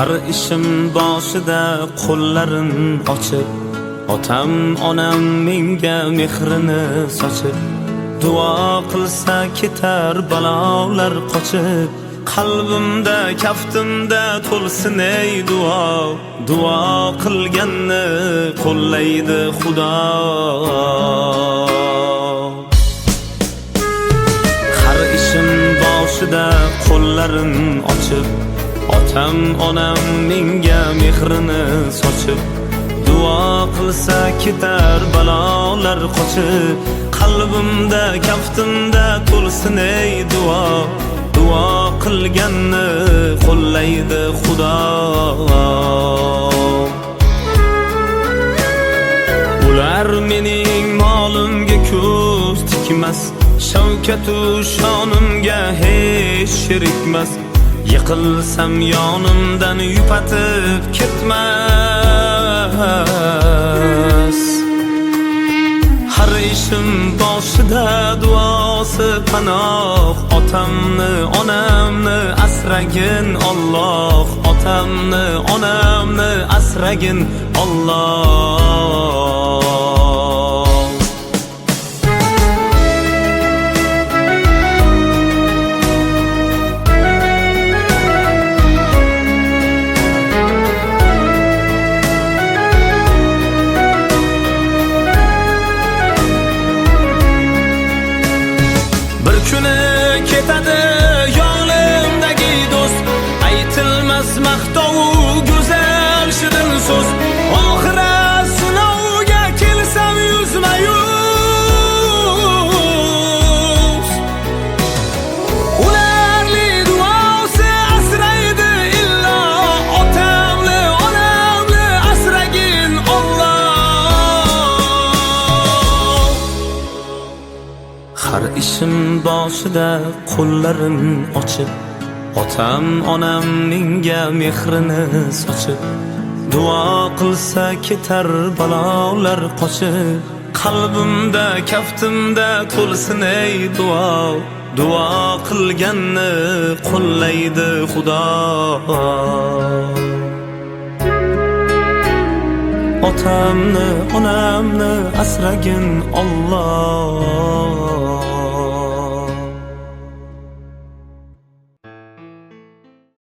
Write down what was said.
Har ishim boshida qo'llarim ochib, otam onam menga mehrini sochib, duo qilsa ketar balolar qochib, qalbimda kaftimda to'lsin ey duo, duo qilganni qo'llaydi Xudo. Har ishim boshida qo'llarim ochib, otam onam menga mehrini sochib, duo qilsa ketar balolar qochib, qalbimda kaftimda to'lsin ey duo, duo qilganni qo'llaydi Xudo. Ular mening molimga ko'z tikmas, shavkatu shonimga hech sherikmas, yiqilsam yonimdan yupatib ketmas. Har ishim boshida duosi panoh, otamni onamni asragin Alloh, otamni onamni asragin Alloh. Kuni ketadi yonimdagi do'st, aytilmas maqtovu go'zal shirin so'z. Oxirat sinovga kelsam yuzma-yuz, ularni duosi asraydi illo, otamni onamni asragin Alloh. Har ishim boshida qo'llarim ochib, otam onam menga mehrini sochib, duo qilsa ketar balolar qochib, qalbimda kaftimda to'lsin ey duo, duo qilganni qo'llaydi Xudo. Otamni onamni asragin Alloh.